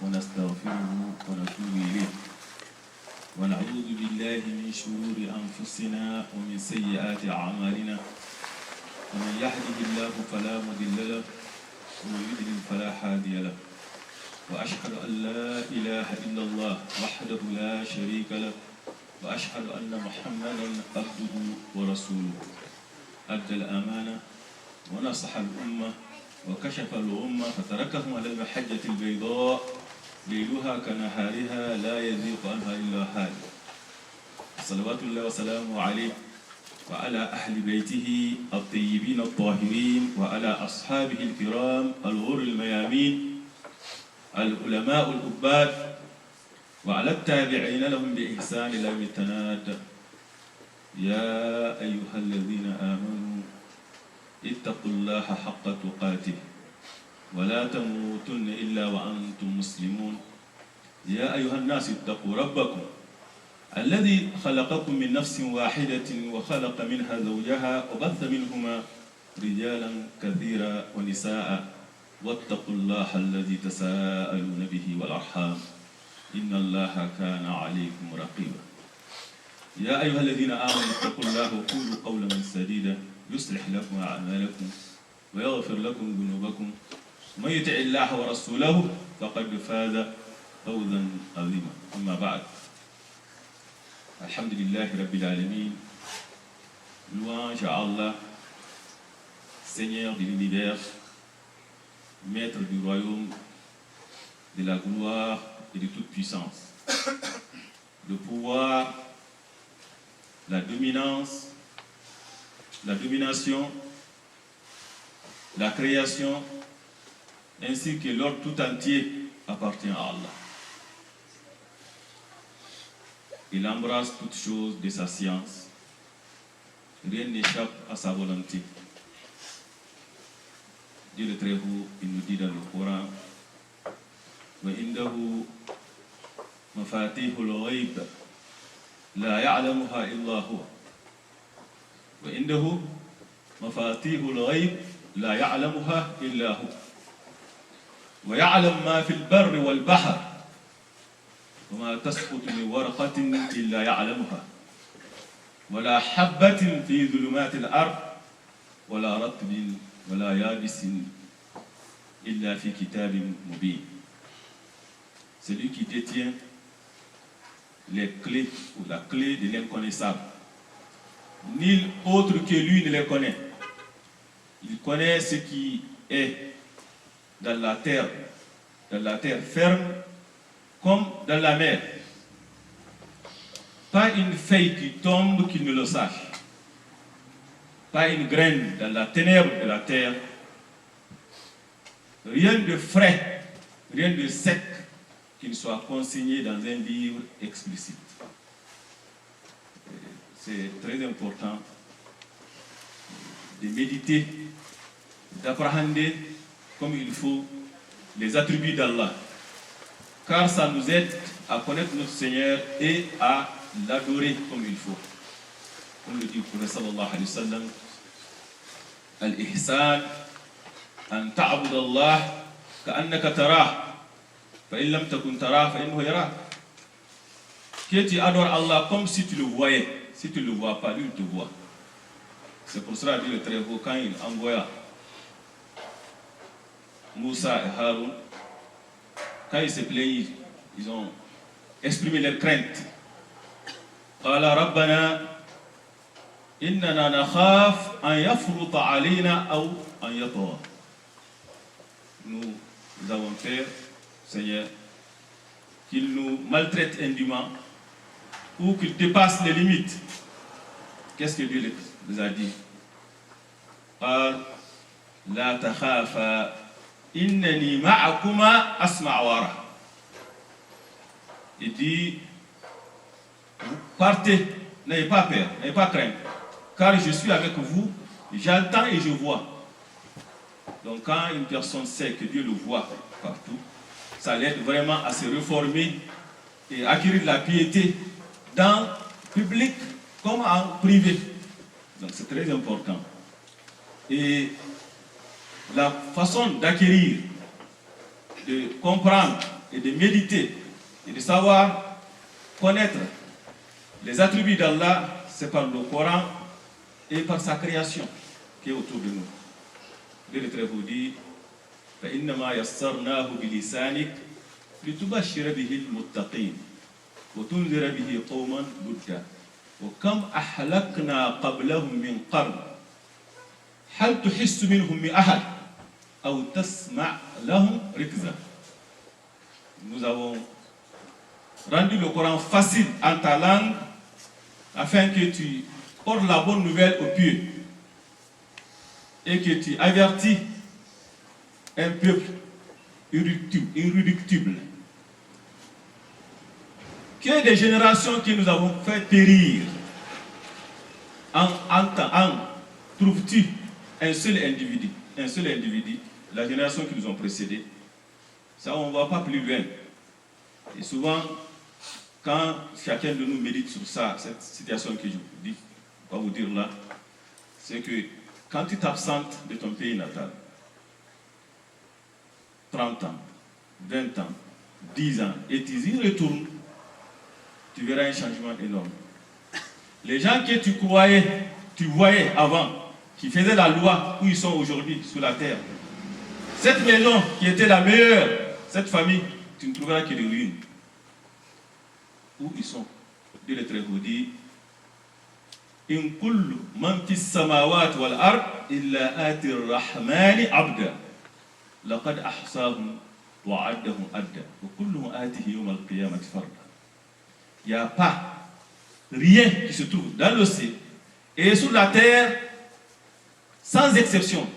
ونستغفره ونتوب إليه ونعوذ بالله من شرور أنفسنا ومن سيئات أعمالنا ومن يهده الله فلا مضل له ومن يضلل فلا هادي له وأشهد أن لا إله إلا الله وحده لا شريك له وأشهد أن محمدا عبده ورسوله أدى الأمانة ونصح الأمة وكشف الأمة فتركهم على المحجة البيضاء ليلها كنهارها لا يزيغ عنها إلا هالك صلوات الله وسلامه عليه وعلى أهل بيته الطيبين الطاهرين وعلى أصحابه الكرام الغر الميامين العلماء العباد وعلى التابعين لهم بإحسان إلى يوم التناد. يا أيها الذين آمنوا اتقوا الله حق تقاته ولا تموتن إلا وأنتم مسلمون. يا أيها الناس اتقوا ربكم الذي خلقكم من نفس واحدة وخلق منها زوجها وبث منهما رجالا كثيرا ونساء واتقوا الله الذي تساءلون به والأرحام إن الله كان عليكم رقيبا. يا أيها الذين آمنوا اتقوا الله وقولوا قولا سديدا يصلح لكم أعمالكم ويغفر لكم ذنوبكم ومن يطع الله ورسوله فقد فاز فوزا عظيما. أما بعد، الحمد لله رب العالمين. Louange à Allah, Seigneur de l'univers, Maître du royaume, de la gloire et de toute puissance. Le pouvoir, la dominance, la domination, la création, ainsi que l'ordre tout entier appartient à Allah. Il embrasse toutes choses de sa science. Rien n'échappe à sa volonté. Dieu le Très-Haut, il nous dit dans le Coran, وَإِنَّهُ مَفَاتِيحُ الْغَيْبِ لَا يَعْلَمُهَا إِلَّا هُوَ وَإِنَّهُ مَفَاتِيحُ الْغَيْبِ لَا يَعْلَمُهَا إِلَّا هُوَ وَيَعْلَمُ مَا فِي الْبَرِّ وَالْبَحْرِ وَمَا تَسْقُطُ مِنْ وَرَقَةٍ إِلَّا يَعْلَمُهَا وَلَا حَبَّةٍ فِي ظُلُمَاتِ الْأَرْضِ وَلَا رَطْبٍ وَلَا يَابِسٍ إِلَّا فِي كِتَابٍ مُبِينٍ. Celui qui détient les clés ou la clé de l'inconnaissable. Nul autre que lui ne les connaît. Il connaît ce qui est dans la terre ferme comme dans la mer. Pas une feuille qui tombe qu'il ne le sache. Pas une graine dans la ténèbre de la terre. Rien de frais, rien de sec qui ne soit consigné dans un livre explicite. C'est très important de méditer, d'appréhender comme il faut les attributs d'Allah, car ça nous aide à connaître notre Seigneur et à l'adorer comme il faut. Comme le dit le prophète sallallahu alayhi wa sallam, Al-Ihsan, an ta'bud Allah ka'annaka tarah, fa in lam takun tarah fa innahu yarak. Que tu adores Allah comme si tu le voyais. Si tu ne le vois pas, lui il te voit. C'est pour cela que Dieu le Très-Haut, quand il envoya Moussa et Haroun, quand ils se plaignaient, ils ont exprimé leur crainte. قال ربنا إننا نخاف أن يفرط علينا أو أن يطغى. Nous avons peur, Seigneur, qu'il nous maltraite indûment ou qu'il dépasse les limites. Qu'est-ce que Dieu les a dit? قال لا تخافا إنني معكما أسمع وأرى. Il dit, vous partez, n'ayez pas peur, n'ayez pas crainte, car je suis avec vous, j'entends et je vois. Donc quand une personne sait que Dieu le voit partout, ça l'aide vraiment à se réformer et acquérir de la piété dans le public comme en privé. Donc c'est très important. Et la façon d'acquérir, de comprendre et de méditer et de savoir connaître les attributs d'Allah, c'est par le Coran et par sa création qui est autour de nous. Le Très-Haut dit فإنما يسرناه بلسانك لتبشر به المتقين وتنذر به قوما لدا وكم أهلكنا قبلهم من قرن هل تحس منهم من أحد أو تسمع لهم ركزا. Nous avons rendu le Coran facile en ta langue afin que tu portes la bonne nouvelle aux pieux et que tu avertis un peuple irréductible. Que des générations que nous avons fait périr, en trouves-tu un seul individu, la génération qui nous ont précédés? Ça, on ne va pas plus loin. Et souvent, quand chacun de nous médite sur ça, cette situation que je dis, je vais vous dire là, c'est que quand tu t'absentes de ton pays natal, 30 ans, 20 ans, 10 ans, et tu y retournes, tu verras un changement énorme. Les gens que tu voyais avant, qui faisaient la loi où ils sont aujourd'hui, sur la terre, cette maison qui était la meilleure, cette famille, tu ne trouveras que des ruines. Où ils sont? Dieu le Très-Haut dit In kullu man fis samawati wal ard illa ati ar-rahmani abda laqad ahsahum wa addahum adda wa kulluhum atihi yawm al-qiyamati farda. Il n'y a pas rien qui se trouve dans le ciel et sur la terre sans exception.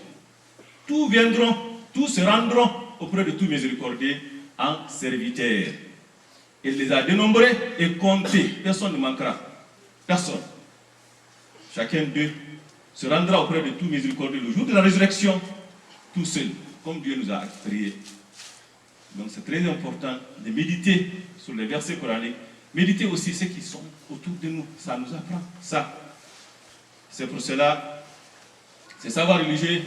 Tous viendront, tous se rendront auprès de tout miséricordieux en serviteurs. Il les a dénombrés et comptés. Personne ne manquera. Personne. Chacun d'eux se rendra auprès de tout miséricordieux le jour de la résurrection, tout seul, comme Dieu nous a créés. Donc c'est très important de méditer sur les versets coraniques, méditer aussi ceux qui sont autour de nous. Ça nous apprend ça. C'est pour cela, c'est savoir religieux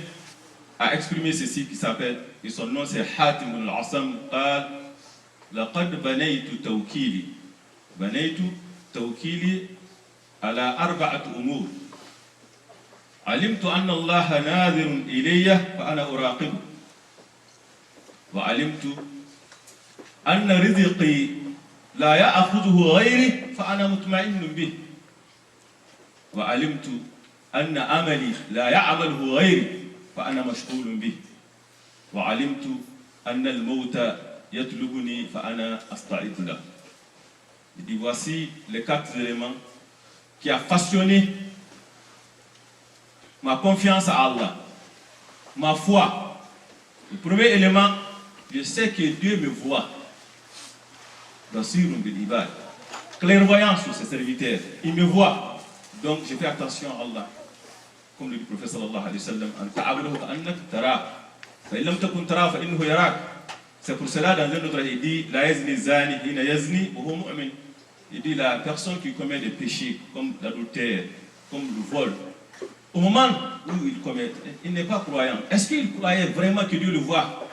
a exprimé ceci qui s'appelle, et son nom c'est Hatim al-Asam, لقد بنيت توكيلي على 4 أمور. علمت أن الله ناظر إلي فأنا أراقبه، وعلمت أن رزقي لا يأخذه غيري فأنا مطمئن به، وعلمت أن عملي لا يعمله غيري فأنا مشغول به، وعلمت أن الموت يطلبني فأنا أستعد له. Il dit voici les 4 éléments qui a façonné ma confiance à Allah, ma foi. Le premier élément, je sais que Dieu me voit. Clairvoyant sur ses serviteurs, il me voit. Donc je fais attention à Allah. Comme le dit le prophète sallallahu alayhi wa sallam, c'est pour cela dans un autre il dit la yazni zani hina yazni wa huwa mu'min. Il dit la personne qui commet des péchés comme l'adultère, comme le vol, au moment où il commet, il n'est pas croyant. Est-ce qu'il croyait vraiment que Dieu le voit?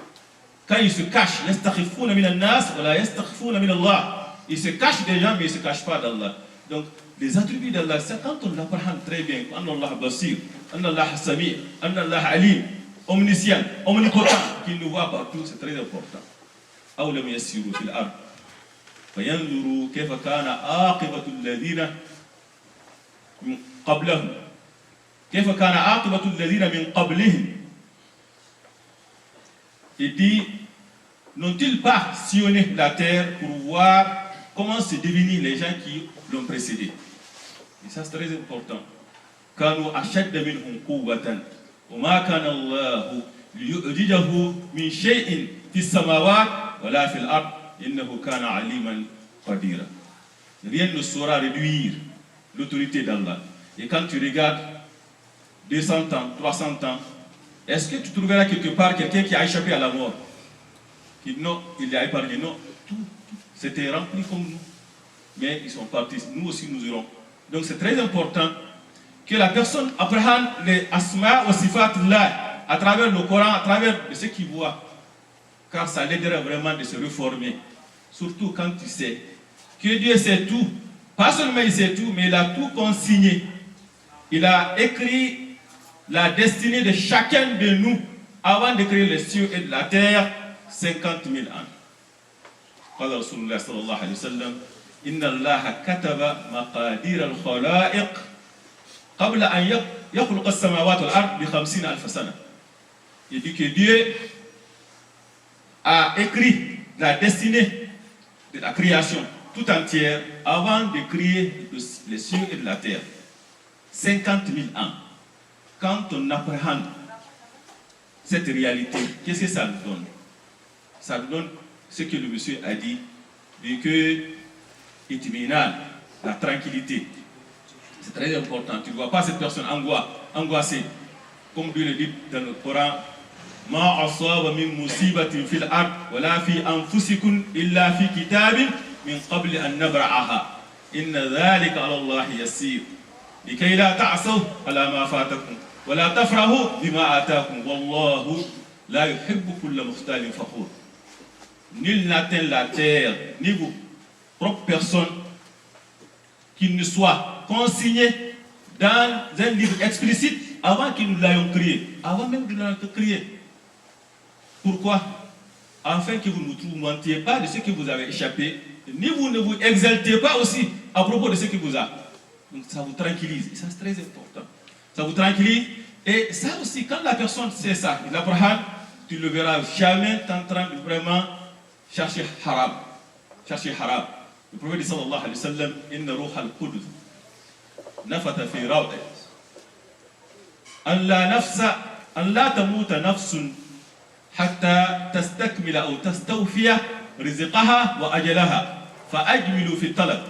Quand il se cache, yastakhifuna min an-nas wa la yastakhifuna min Allah. Il se cache des gens mais il ne se cache pas d'Allah. Donc les attributs d'Allah, c'est quand on l'apprend très bien, Anna Allah basir, Anna Allah sami, Anna Allah alim, omniscient, omnipotent, qui nous voit partout, c'est très important. أولم يسيروا في الأرض فينظروا كيف كان عاقبة الذين من قبلهم كيف كان عاقبة الذين من قبلهم. Il dit, n'ont-ils pas sillonné la terre pour voir comment se devenir les gens qui l'ont précédé? Et ça c'est très important. كانوا أشد منهم قوة وما كان الله ليعجزه من شيء في السماوات ولا في الأرض إنه كان عليما قديرا. Rien ne saura réduire l'autorité d'Allah. Et quand tu regardes 200 ans, 300 ans, est-ce que tu trouveras quelque part quelqu'un qui a échappé à la mort? Qui non, il a épargné. Non, tout c'était rempli comme nous. Mais ils sont partis. Nous aussi nous irons. Donc c'est très important que la personne apprenne les asma wa sifat Allah à travers le Coran, à travers ce qu'il voit. car ça l'aiderait vraiment de se réformer. Surtout quand tu sais que Dieu sait tout. Pas seulement il sait tout, mais il a tout consigné. Il a écrit la destinée de chacun de nous avant de créer les cieux et de la terre, 50 000 ans. قال رسول الله صلى الله عليه وسلم إن الله كتب مقادير الخلائق قبل أن يخلق السماوات والأرض ب50 ألف سنة. Il dit que Dieu a écrit la destinée de la création tout entière avant de créer les cieux et de la terre. 50 000 ans. Quand on appréhende cette réalité, qu'est-ce que ça nous donne? Ça nous donne ce que le monsieur a dit, que itminan, la tranquillité. C'est très important. Tu ne vois pas cette personne angoissée. Comme Dieu le dit dans le Coran, ما أصاب من مصيبة في الأرض ولا في أنفسكم إلا في كتاب من قبل أن نبرأها إن ذلك على الله يسير لكي لا تعصوا على ما فاتكم ولا تفرحوا بما آتاكم والله لا يحب كل مختال فخور. Nul n'atteint la terre, ni vos propres personnes, qui ne soit consigné dans un livre explicite avant que nous l'ayons créé, avant même de l'ayons créé. Pourquoi? Afin que vous ne vous tourmentiez pas de ce que vous avez échappé, ni vous ne vous exaltez pas aussi à propos de ce qui vous a. Donc ça vous tranquillise, et ça c'est très important. Ça vous tranquillise, et ça aussi, quand la personne sait ça, l'Abraham, tu ne le verras jamais en train de vraiment chercher haram. Chercher haram. Le prophète sallallahu alayhi wa sallam, inna ruha al-qudus nafata fi raw'i an la tamuta nafsun حتى تستكمل أو تستوفي رزقها وأجلها فأجملوا في الطلب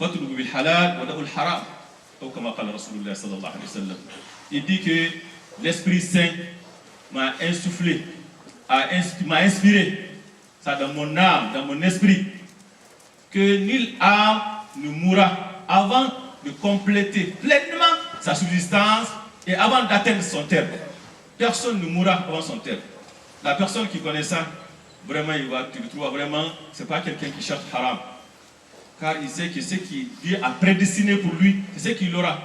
فاطلبوا بالحلال ودعوا الحرام أو كما قال رسول الله صلى الله عليه وسلم. Il dit que l'Esprit Saint m'a insufflé, m'a inspiré ça dans mon âme, dans mon esprit, que nulle âme ne mourra avant de compléter pleinement sa subsistance et avant d'atteindre son terme. Personne ne mourra avant son terme. La personne qui connaît ça, vraiment, tu le trouves vraiment, ce n'est pas quelqu'un qui cherche haram. Car il sait que ce qui Dieu a prédestiné pour lui, c'est ce qu'il aura.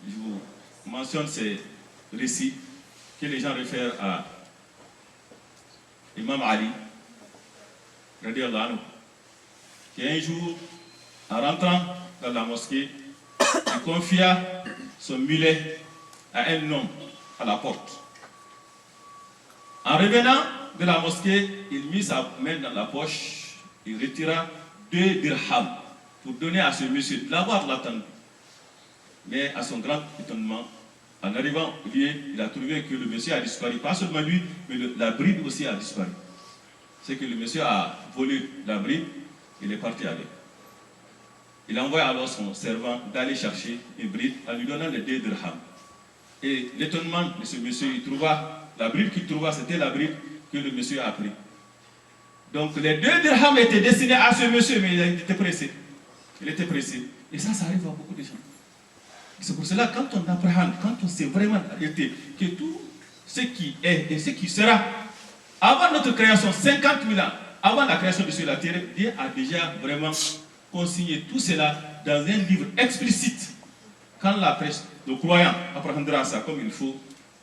Je vous mentionne ces récits que les gens réfèrent à Imam Ali, radiallahu anhu, qui un jour, en rentrant dans la mosquée, il confia son mulet à un homme à la porte. En revenant de la mosquée, il mit sa main dans la poche, il retira 2 dirhams pour donner à ce monsieur de l'avoir attendu. Mais à son grand étonnement, en arrivant au lieu, il a trouvé que le monsieur a disparu. Pas seulement lui, mais la bride aussi a disparu. C'est que le monsieur a volé la bride, il est parti avec. Il envoie alors son servant d'aller chercher une bride en lui donnant les 2 dirhams. Et l'étonnement de ce monsieur, il trouva, la bride qu'il trouva, c'était la bride que le monsieur a pris. Donc les 2 dirhams étaient destinés à ce monsieur, mais il était pressé. Il était pressé. Et ça arrive à beaucoup de gens. C'est pour cela, quand on apprend, quand on sait vraiment que tout ce qui est et ce qui sera, avant notre création, 50 000 ans, avant la création de la terre, Dieu a déjà vraiment consigné tout cela dans un livre explicite. Quand la presse, le croyant apprendra ça comme il faut,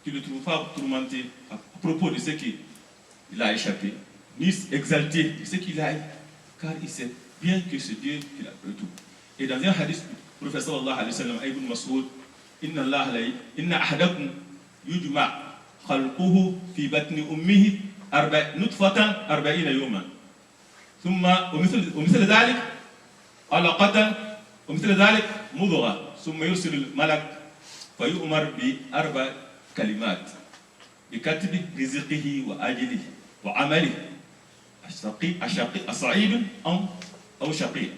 tu ne le trouves pas tourmenté à propos de ce qu'il a échappé, ni exalté de ce qu'il a eu, car il sait bien que c'est Dieu qui a fait tout. Et dans un hadith, le prophète sallallahu alayhi wa sallam, Ibn Mas'ud, Inna ahadakum yujma' khalquhu fi batni ummihi nutfatan 40 yawman. Thumma ومثل ذلك علقة ومثل ذلك مضغة ثم يرسل الملك فيؤمر ب4 كلمات بكتب رزقه وأجله وعمله السعيد أو شقي.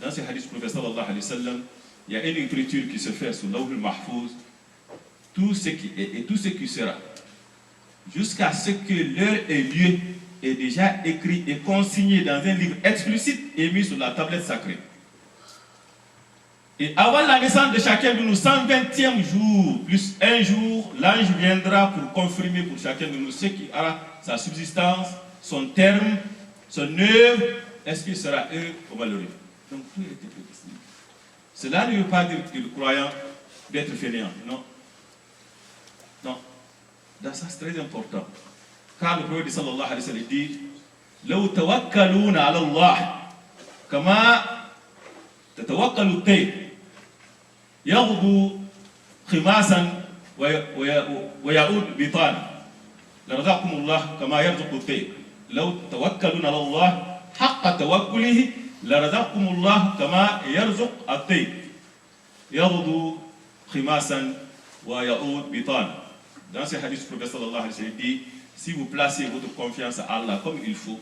Dans ce hadith, le prophète sallallahu alayhi wa sallam, il y a une écriture qui se fait sur l'Awh al-Mahfouz, tout ce qui est et tout ce qui sera, jusqu'à ce que l'heure et lieu est déjà écrit et consigné dans un livre explicite et mis sur la tablette sacrée. Et avant la naissance de chacun de nous, 120e jour, plus un jour, l'ange viendra pour confirmer pour chacun de nous ce qui aura sa subsistance, son terme, son œuvre, est-ce qu'il sera heureux ou malheureux. Donc tout était prédestiné. Cela ne veut pas dire que le croyant d'être fainéant, non. Non. Dans ça, c'est très important. Car le prophète sallallahu alayhi wa sallam dit لو توكلون على الله كما تتوكل الطير يغدو خماسا ويعود بطانا لرزقكم الله كما يرزق الطير لو توكلون على الله حق توكله لرزقكم الله كما يرزق الطير يغدو خماسا ويعود بطانا. Dans ce hadith, le prophète sallallahu alayhi wa sallam dit, si vous placez votre confiance à Allah comme il faut,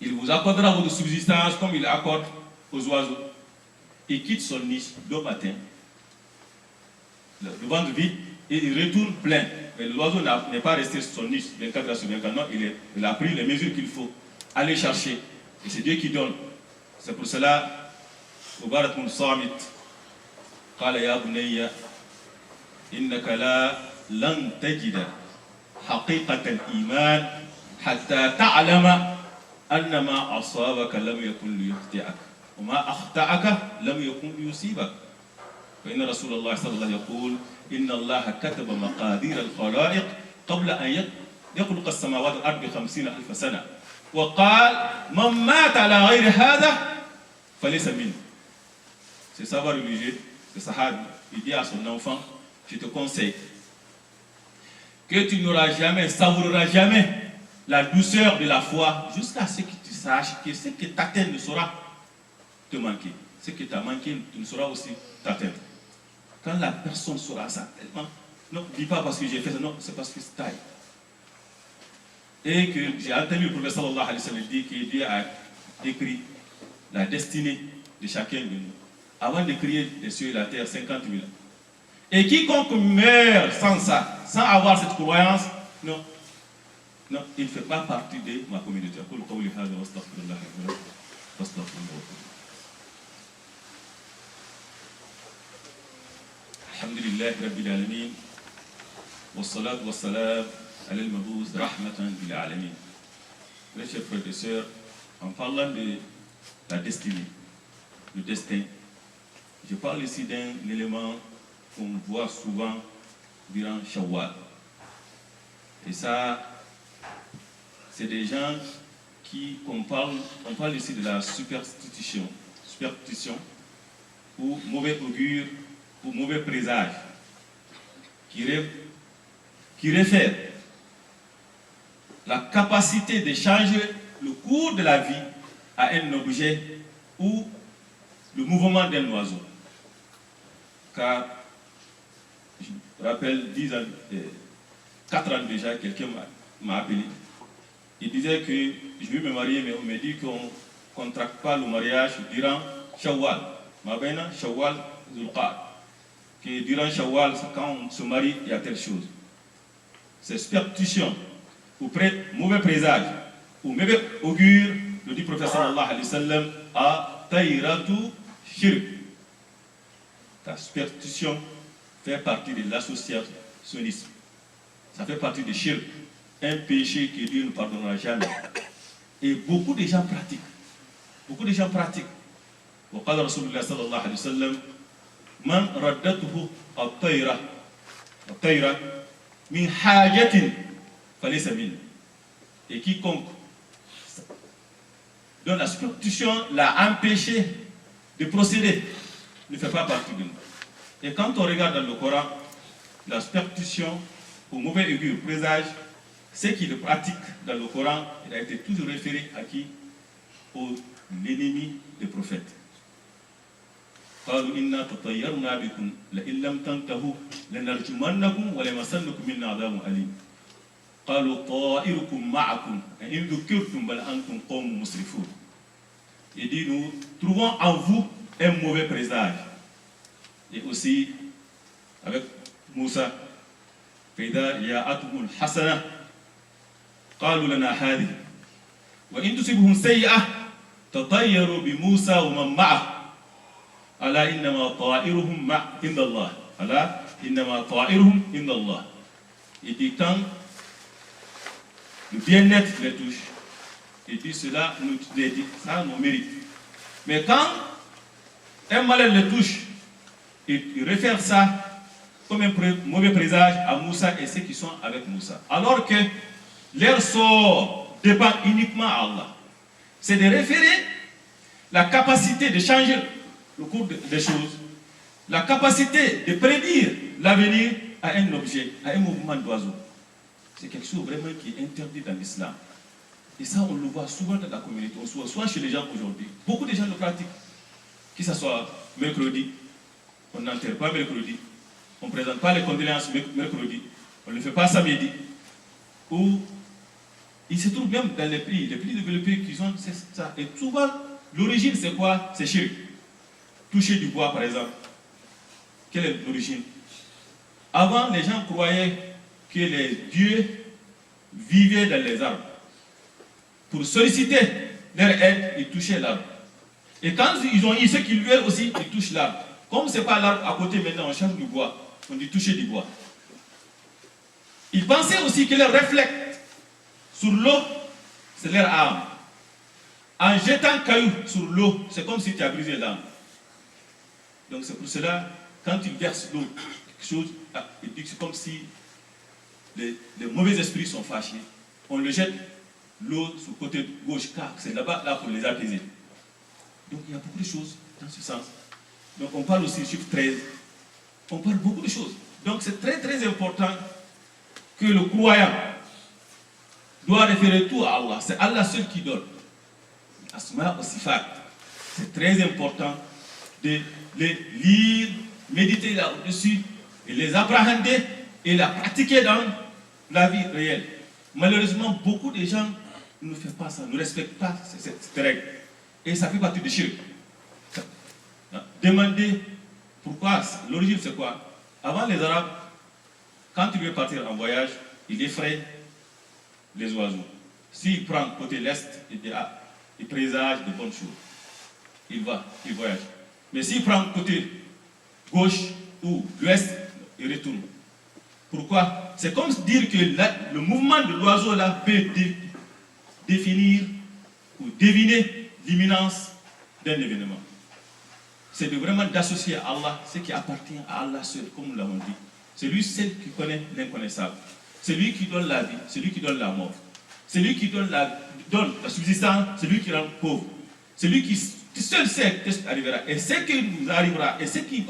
il vous accordera votre subsistance comme il accorde aux oiseaux. Il quitte son niche le matin, le ventre vide, et il retourne plein. Mais l'oiseau n'est pas resté sur son niche 24 heures sur 24. Non, il a pris les mesures qu'il faut aller chercher. Et c'est Dieu qui donne. C'est pour cela, Mubarak ibn Samit, قال يا بني إنك لن تجد حقيقة الإيمان حتى تعلم أن ما أصابك لم يكن ليخطئك وما أخطأك لم يكن ليصيبك فإن رسول الله صلى الله عليه وسلم يقول إن الله كتب مقادير الخلائق قبل أن يخلق السماوات والأرض ب50,000 سنة وقال من مات على غير هذا فليس منه. C'est savoir religieux, le Sahab, il dit à son enfant, je te conseille que tu n'auras jamais, savoureras jamais la douceur de la foi jusqu'à ce que tu saches que ce que t'atteint ne saura te manquer. Ce que tu as manqué ne saura aussi t'atteindre. Quand la personne saura ça, tellement, non, dis pas parce que j'ai fait ça, non, c'est parce que c'est taille. Et que j'ai entendu le prophète sallallahu alayhi wa sallam dire que Dieu a écrit la destinée de chacun de nous. Avant de créer les cieux et la terre, 50 000 ans. Et quiconque meurt sans ça, sans avoir cette croyance, non, non, il ne fait pas partie de ma communauté. Alhamdulillah Rabbil Alamin, wassalatu wassalam ala al-mabous rahmatan lil alamin. Mes chers frères et sœurs, en parlant de la destinée, le destin, je parle ici d'un élément qu'on voit souvent durant Shawwal. Et ça, c'est des gens on parle ici de la superstition ou mauvais augure ou mauvais présage, qui réfère la capacité de changer le cours de la vie à un objet ou le mouvement d'un oiseau. Car, je me rappelle, 4 ans déjà, quelqu'un m'a appelé. Il disait que je veux me marier, mais on me dit qu'on ne contracte pas le mariage durant Shawwal. Mabena, Shawwal, Zulqa'ad. Que durant Shawwal, quand on se marie, il y a telle chose. C'est superstition, ou mauvais présage, ou mauvais augure, le dit prophète sallallahu alayhi wa sallam, à Taïratu Shirk. La superstition fait partie de l'associationnisme. Ça fait partie de shirk, un péché que Dieu ne pardonnera jamais. Et beaucoup de gens pratiquent. Beaucoup de gens pratiquent. وقال رسول الله صلى الله عليه وسلم من ردته الطيرة من حاجة فليس منه. Et quiconque dont la superstition l'a empêché de procéder ne fait pas partie de nous. Et quand on regarde dans le Coran, la superstition au mauvais augure, présage, ce qui le pratique dans le Coran, il a été toujours référé à qui? L'ennemi des prophètes. قالوا إنا تطيرنا بكم لئن لم تنتهوا لنرجمنكم وليمسنكم منا عذاب أليم قالوا طائركم معكم إن ذكرتم بل أنتم قوم مسرفون. Il dit, nous trouvons en vous un mauvais présage. Et aussi avec Moussa, فإذا جاءتهم الحسنة قالوا لنا هذه وإن تصبهم سيئة تطيروا بموسى ومن معه Ala innama ta'iruhum indallah. Ala innama ta'iruhum indallah. Il dit quand le bien-être les touche, il dit cela ça nous mérite. Mais quand un malheur les touche, il réfère ça comme un mauvais présage à Moussa et ceux qui sont avec Moussa. Alors que leur sort dépend uniquement à Allah. C'est de référer la capacité de changer le cours des choses, la capacité de prédire l'avenir à un objet, à un mouvement d'oiseau. C'est quelque chose vraiment qui est interdit dans l'islam. Et ça, on le voit souvent dans la communauté, on le voit souvent chez les gens aujourd'hui. Beaucoup de gens le pratiquent. Que ce soit mercredi, on n'enterre pas mercredi, on ne présente pas les condoléances mercredi, on ne le fait pas samedi. Ou il se trouve même dans les pays développés qui ont ça. Et souvent, l'origine c'est quoi? C'est shirk. Toucher du bois par exemple. Quelle est l'origine? Avant, les gens croyaient que les dieux vivaient dans les arbres. Pour solliciter leur aide, ils touchaient l'arbre. Et quand ils ont eu ce qu'ils veulent aussi, ils touchent l'arbre. Comme ce n'est pas l'arbre à côté, maintenant on cherche du bois. On dit toucher du bois. Ils pensaient aussi que leur réflexe sur l'eau, c'est leur arme. En jetant caillou sur l'eau, c'est comme si tu as brisé l'arme. Donc c'est pour cela, quand tu verses l'eau, quelque chose, il dit que c'est comme si les mauvais esprits sont fâchés. On le jette l'eau sur le côté gauche, car c'est là-bas là pour les apaiser. Donc il y a beaucoup de choses dans ce sens. Donc on parle aussi du chiffre 13. On parle beaucoup de choses. Donc c'est très très important que le croyant doit référer tout à Allah. C'est Allah seul qui donne. Asma wa sifat. C'est très important de les lire, méditer là-dessus, et les appréhender et la pratiquer dans la vie réelle. Malheureusement, beaucoup de gens ne font pas ça, ne respectent pas cette règle. Et ça fait partie du shirk. Demandez pourquoi, l'origine c'est quoi? Avant les Arabes, quand ils veulent partir en voyage, ils effraient les oiseaux. S'il prend côté l'est, il présage de bonnes choses. Il voyage. Mais s'il prend côté gauche ou l'ouest, il retourne. Pourquoi? C'est comme dire que le mouvement de l'oiseau là peut définir ou deviner l'imminence d'un événement. C'est vraiment d'associer à Allah ce qui appartient à Allah seul, comme nous l'avons dit. C'est lui seul qui connaît l'inconnaissable. C'est lui qui donne la vie, c'est lui qui donne la mort. C'est lui qui donne la subsistance, c'est lui qui rend pauvre. C'est lui qui seul sait ce qui arrivera. Et ce qui nous arrivera, et ce qui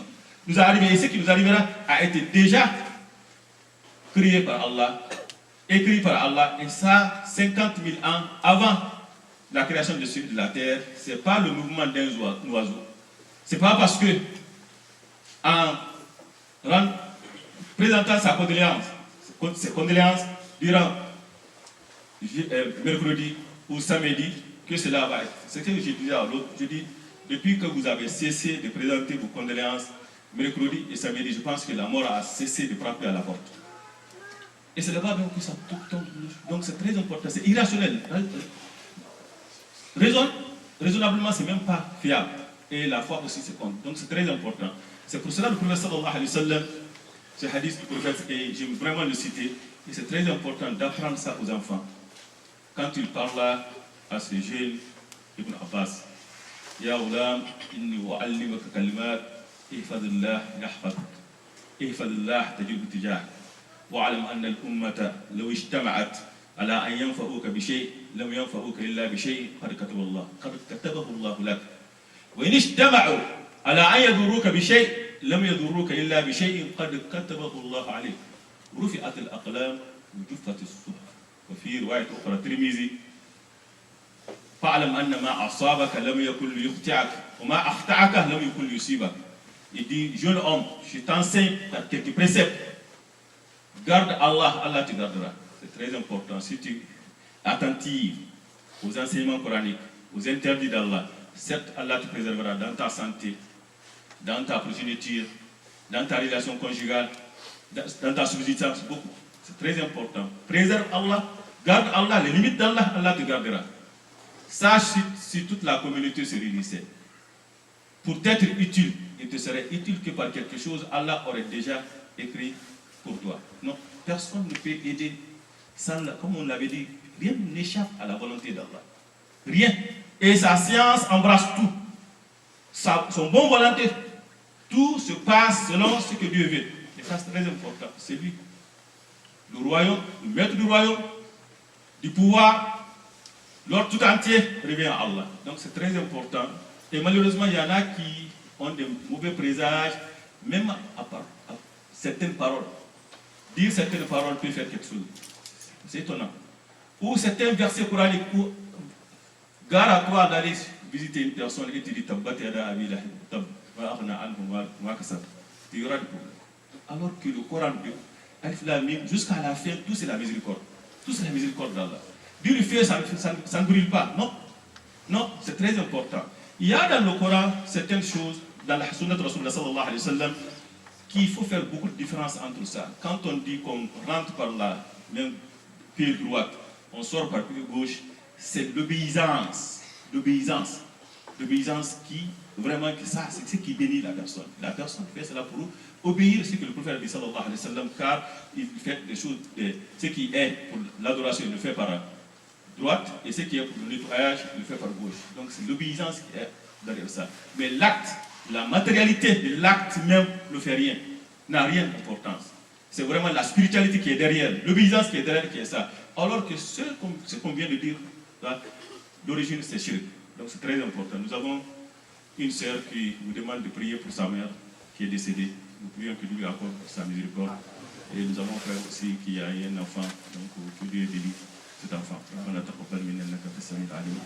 nous a arrivé, et ce qui nous arrivera a été déjà créé par Allah, écrit par Allah, et ça, 50 000 ans avant la création de la terre. Ce n'est pas le mouvement d'un oiseau. Ce n'est pas parce que, en présentant ses condoléances durant mercredi ou samedi, que cela va être. C'est ce que je disais à l'autre. Je dis, depuis que vous avez cessé de présenter vos condoléances mercredi et samedi, je pense que la mort a cessé de frapper à la porte. Et c'est là-bas donc que ça tombe. Donc c'est très important, c'est irrationnel. Raisonnablement, c'est même pas fiable. Et la foi aussi, c'est compte. Donc c'est très important. C'est pour cela que le prophète sallallahu alayhi wa sallam, ce hadith du prophète, et j'aime vraiment le citer, et c'est très important d'apprendre ça aux enfants. Quand il parle là à ce jeune Ibn Abbas, Ya Ghulam, inni wa'allimaka kalimat, ihfadillah yahfadak, ihfadillah tajib tijah. واعلم أن الأمة لو اجتمعت على أن ينفعوك بشيء لم ينفعوك إلا بشيء قد كتبه الله لك وإن اجتمعوا على أن يضروك بشيء لم يضروك إلا بشيء قد كتبه الله عليك رفعت الأقلام وجفت الصحف وفي رواية أخرى الترمذي فاعلم أن ما أصابك لم يكن ليخطئك وما أخطأك لم يكن ليصيبك. Il dit, jeune homme, je t'enseigne quelques préceptes. Garde Allah, Allah te gardera. C'est très important. Si tu es attentif aux enseignements coraniques, aux interdits d'Allah, certes, Allah te préservera dans ta santé, dans ta progéniture, dans ta relation conjugale, dans ta subsistance, beaucoup. C'est très important. Préserve Allah, garde Allah, les limites d'Allah, Allah te gardera. Sache si toute la communauté se réunissait. pour t'être utile, il te serait utile que par quelque chose, Allah aurait déjà écrit pour toi. Non, personne ne peut aider sans, comme on l'avait dit, rien n'échappe à la volonté d'Allah. Rien. Et sa science embrasse tout. Son bon volonté, tout se passe selon ce que Dieu veut. Et ça, c'est très important. C'est lui. Le royaume, le maître du royaume, du pouvoir, l'ordre tout entier revient à Allah. Donc c'est très important. Et malheureusement, il y en a qui ont des mauvais présages, même à certaines paroles. Dire certaines paroles peut faire quelque chose. C'est étonnant. Ou certains versets coraniques, où gare à toi d'aller visiter une personne et te dit Tabbat yada abi lahab tab wa aghna anhu ma kasab. Tu auras des problèmes. Alors que le Coran, Alif Lam Mim, jusqu'à la fin, tout c'est la miséricorde. Tout c'est la miséricorde d'Allah. Dieu le fait, ça ne brûle pas. Non. Non, c'est très important. Il y a dans le Coran certaines choses, dans la Sunnah de Rasulullah sallallahu alayhi wa sallam, qu'il faut faire beaucoup de différence entre ça. Quand on dit qu'on rentre par la main pied droite, on sort par pied gauche, c'est l'obéissance. L'obéissance. L'obéissance qui, vraiment, que ça, c'est ce qui bénit la personne. La personne fait cela pour obéir ce que le prophète dit sallallahu alayhi wa sallam, car il fait des choses, ce qui est pour l'adoration, il le fait par droite, et ce qui est pour le nettoyage, il le fait par gauche. Donc c'est l'obéissance qui est derrière ça. Mais l'acte, la matérialité de l'acte même ne fait rien, n'a rien d'importance. C'est vraiment la spiritualité qui est derrière, l'obéissance qui est derrière qui est ça. Alors que ce qu'on vient de dire, l'origine c'est shirk. Donc c'est très important. Nous avons une sœur qui nous demande de prier pour sa mère qui est décédée. Nous prions que Dieu lui accorde sa miséricorde. Et nous avons un frère aussi qui a un enfant, donc que Dieu délivre cet enfant. ربنا تقبل منا انك انت السميع العليم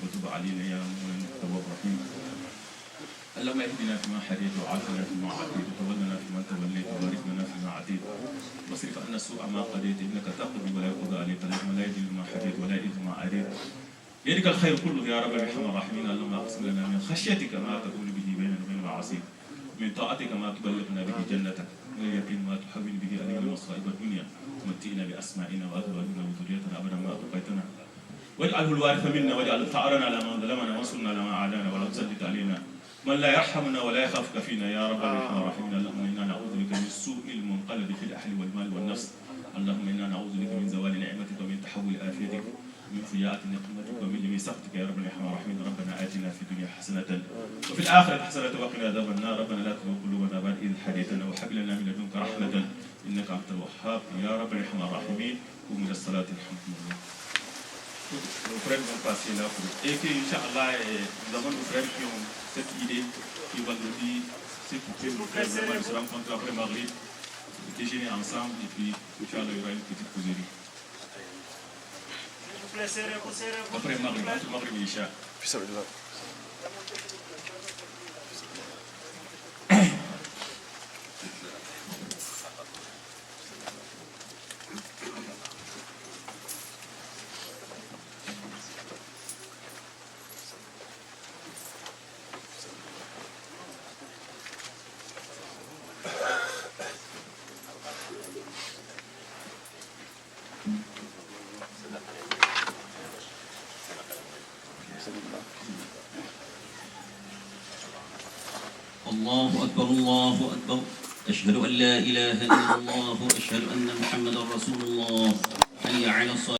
وتب علينا يا مولانا التواب الرحيم. اللهم اهدنا فيما هديت وعافنا فيما عافيت وتولنا فيما توليت وبارك لنا فيما عافيت واصرف عنا السوء ما قضيت انك تقضي ولا يقضى عليك اللهم لا يذل ما هديت ولا يئذ ما عاديت بيدك الخير كله يا رب الرحمن الراحمين. اللهم اقسم لنا من خشيتك ما تقول به بيننا وبين معاصيك من طاعتك ما تبلغنا به جنتك من اليقين ما تحول به علينا مصائب الدنيا ومتئنا باسمائنا وازواجنا وذريتنا ابدا ما ابقيتنا واجعله الوارث منا واجعل ثارنا على من ظلمنا وانصرنا على من عادانا ولا تسلط علينا من لا يرحمنا ولا يخافك فينا يا رب الرحمن الرحيم. اللهم انا نعوذ بك من سوء المنقلب في الاهل والمال والنفس. اللهم انا نعوذ بك من زوال نعمتك ومن تحول افيتك ومن فجاءة نقمتك ومن جميع سخطك يا رب الرحمن الرحيم. ربنا آتنا في الدنيا حسنة وفي الآخرة حسنة وقنا عذاب النار. ربنا لا تزغ قلوبنا بعد إذ هديتنا وهب لنا من لدنك رحمة إنك أنت الوهاب يا رب الرحمن الرحيم. قوموا إلى الصلاة الحمد لله. Nos frères vont passer là pour... Et que, Inch'Allah, nous avons nos frères qui ont cette idée qui vont nous dire ce qui peut nous faire vraiment se rencontrer après Maghrib, déjeuner ensemble et puis, Inch'Allah, il y aura une petite causerie. Après Maghrib, entre Maghrib et Isha. الله أكبر الله أكبر أشهد أن لا إله إلا الله وأشهد أن محمدا رسول الله حي على الصلاة.